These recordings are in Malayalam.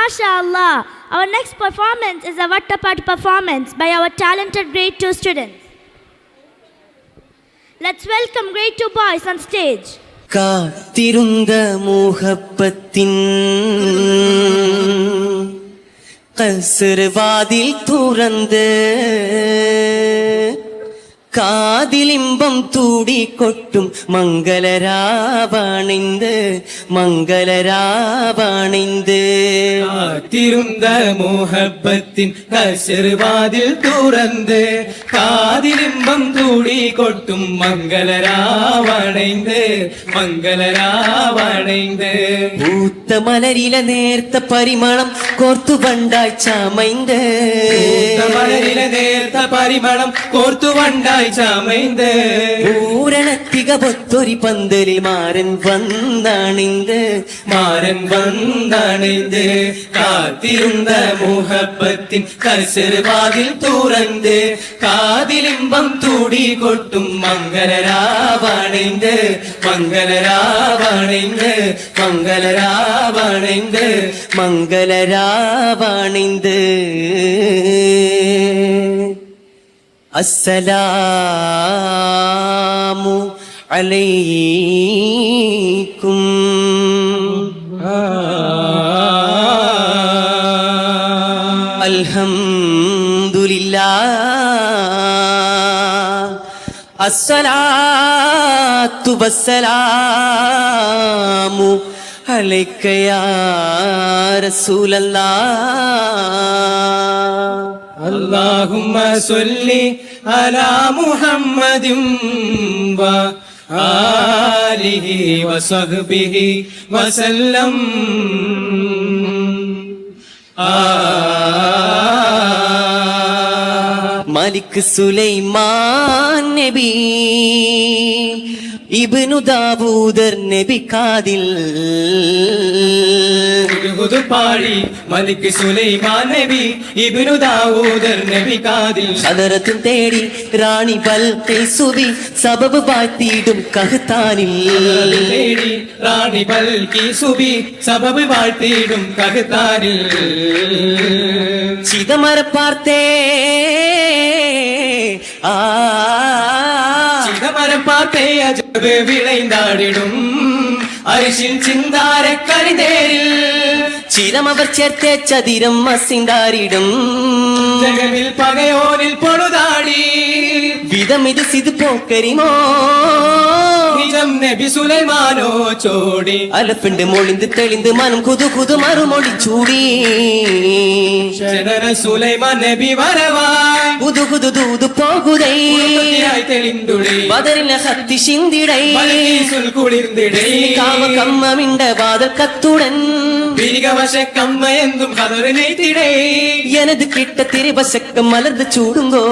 MashaAllah. Our next performance is a Vattapattu performance by our talented grade 2 students. Let's welcome grade 2 boys on stage. കാത്തിരുന്ന മോഹപ്പത്തിൻ കസർവാതിൽ തുറന്ന് കാതിലിമ്പം തൂടിക്കൊട്ടും മംഗളരാവണിന്ത് മംഗളരാവണിന്ത് കാത്തിരുந்த മോഹപ്പത്തിൻ കസർവാതിൽ തുറന്ന് കാതിലിമ്പം തൂടിക്കൊട്ടും മംഗളരാവണിന്ത് മംഗളരാവണിന്ത് പൂത്ത മലരില നേർത്ത പരിമളം കോർത്തു വണ്ടായി ചമൈന്ത് മലരിലെ നേർത്ത പരിമളം കോർത്തു വണ്ടായി ചമൈന്ത് പൂരണത്തിക പൊത്തൊരി പന്തലിൽ മാരൻ വന്നണിന്ത് മാരൻ വന്നണിന്ത് കാത്തിരുந்த മോഹപ്പത്തിൻ കസർവാതിൽ തുറന്ന് കാതിലിമ്പം തൂടിക്കൊട്ടും മംഗളരാവണിന്ത് മംഗളരാവണിന്ത് മംഗളരാവണിന്ത് മംഗളരാവണിന്ത് അസ്സലാമു അലൈക്കും അൽഹംദുലില്ലാഹ് അസ്സലാത്തു വസ്സലാമു അലൈക യാ റസൂലല്ലാഹ് اللهم صل على محمد وآله وصحبه وسلم മലിക് സുലൈമാൻ നബി ഇബ്നു ദാവൂദർ നബി കാതിൽ പാടി മലിക് സുലൈമാൻ നബി ഇബ്നു ദാവൂദർ നബി കാതിൽ ഹദറത്തും തേടി റാണി ബൽഖീസുബി സബബ് വാഴ്ത്തിയിടും കഹ്താനിൽ തേടി റാണി ബൽഖീസുബി സബബ് വാഴ്ത്തിയിടും കഹ്താനിൽ ചിതമരപ്പാർത്തേ ചിതമരപ്പാർത്തേ അജബ് വിളൈന്താടിടും അരിശിൻ ചിന്താര കരിതേരിൽ ചിരമവർ ചേർത്തേ ചതിരം മസിന്താരിടും ജഗമിൽ പകയോനിൽ പൊടുതാടി വിധമിത് സിത് പോക്കരിമോ നിജം നബി സുലൈമാനോ ചോടി അലഫിണ്ട് മൊളിന്ത് തെളിന്ത് മനം കുതു കുതു മറുമൊഴി ചൂടി ശരണ സുലൈമാൻ നബി വരവായി കുതു കുതു ദൂതു പോകുതൈ തെളിന്തുടേ ബദറിലെ ഹത്തി ശിന്തിടൈ ബൽഖീസുൽ കുളിർന്നിടേ കാമ കമ്മമിണ്ട വാതൽ കത്തുടൻ വിരികവശക്കമ്മ എന്തും കതറിനെയ്തിടേ எனது கிட்ட திரிவசக்கம் மலர்ந்து சூடுங்கோ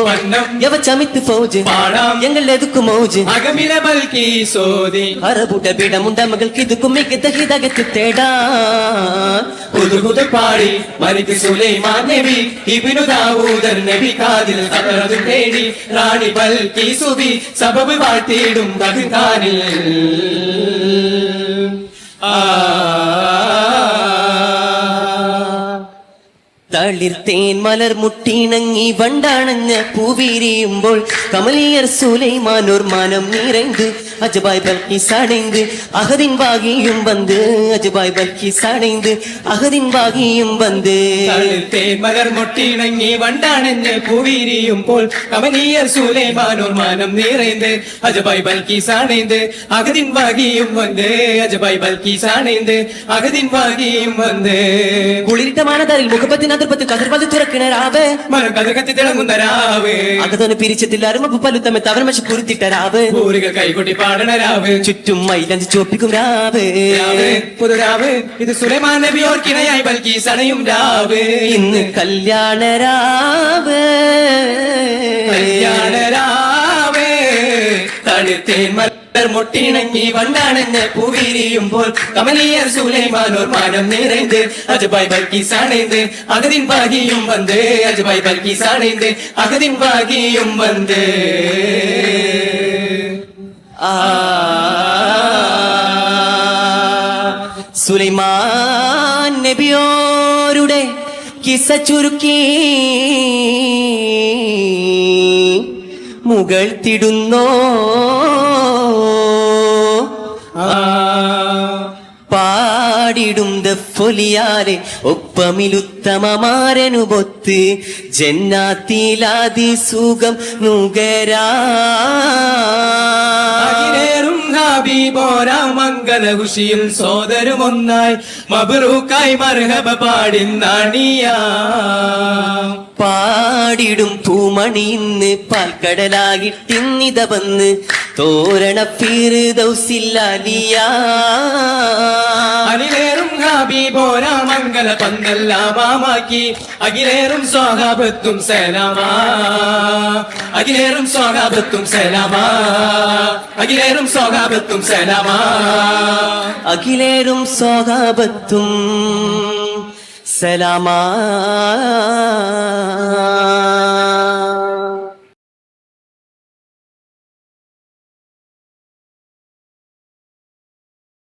வண்ணம் எவ சமித்து போஜு பாடாம் எங்கள் எதுக்கு மோஜு அகமில பல்கீசோதி அரபுட பிடமுண்ட மகளுக்கு இதுக்கும் மிகுந்த ஹிதகத்து தேடா புது பாடி மலிக் சுலைமான் நபி இப்னு தாவூதர் நபி காதில் கதறது தேடி ராணி பல்கீசுபி சபபு வாழ்த்திடும் ககுதானில் തളിർത്തേൻ മലർ മുട്ടിണങ്ങി വണ്ടാണഞ്ഞ പൂവിരിയുമ്പോൾ കമലിയർ സുലൈമാനോർ മനം നിറൈந்து അജബായ് ബൽഖീസ് അടൈந்து അഹദിൻ വാകിയും வந்து അജബായ് ബൽഖീസ് അടൈந்து അഹദിൻ വാകിയും வந்து തളിർത്തേൻ മലർ മുട്ടിണങ്ങി വണ്ടാണഞ്ഞ പൂവിരിയുമ്പോൾ കമലിയർ സുലൈമാനോർ മനം നിറൈந்து അജബായ് ബൽഖീസ് അടൈந்து അഹദിൻ വാകിയും வந்து അജബായ് ബൽഖീസ് അടൈந்து അഹദിൻ വാകിയും வந்து കുളിരിട്ട മാനതാരിൽ മുഖപ്പത്തിന് അതിർപ്പത്ത് കതിർവാതി തുറക്കിണരാവ് മനം കഥകത്തി തിളങ്ങുന്ന രാവ് അകതൊന്ന് പിരിച്ചത്തിൽ അരുമ പലുത്തമ്മ തവരമശ കുരുത്തിട്ട രാവ് പൂരികൾ കൈകൊട്ടി പാടണ രാവ് ചുറ്റും മൈലഞ്ച് ചോപ്പിക്കും രാവ് പുതുരാവ് ഇത് സുലൈമാൻ നബി ഓർക്കിണയായി ബൽഖീസ് അണയും രാവ് ഇന്ന് കല്യാണരാവ് കല്യാണരാവ് തളിർത്തേൻ മലർ മുട്ടിണങ്ങി വണ്ടാണെന്ന് പൂവിരിയുമ്പോൾ കമലിയർ സുലൈമാനോർ മാനം നിറൈந்து അജബായ് ബൽഖീസ് അണൈந்து അകതിൻ ഭാഗിയും வந்து അജബായ് ബൽഖീസ് അണൈந்து അകതിൻ ഭാഗിയും வந்து സുലൈമാൻ നബിയോ മീസ ചുരുക്കി മുകൾ തിടുന്നോ പാടിടും ദഫ്ഫൊലിയാലെ ഒപ്പമിലുത്തമമാരനുബൊത്ത് ജന്നാത്തിലാതി സുഖം നുകരാ അഖിലേറും ഹബീബോരാ മംഗലകുശിയിൽ സോദരുമൊന്നായി മബ്റൂക്കായി മർഹബ പാടിന്നാണിയാ പാടിടും പൂമണി ഇന്ന് പാൽക്കടലാകിട്ടിന്നിത വന്ന് തോരണ ഫിർദൗസില്ലാലിയാ അഖിലേറും ഹബീബോരാ മംഗല പന്തല്ലാമാക്കി അഖിലേറും സ്വാഗതത്തും സലാമാ അഖിലേറും സ്വാഗതത്തും സലാമാ അഖിലേറും സ്വാഗതത്തും സലാമാ അഖിലേറും സ്വഹാബത്തും സലാമാ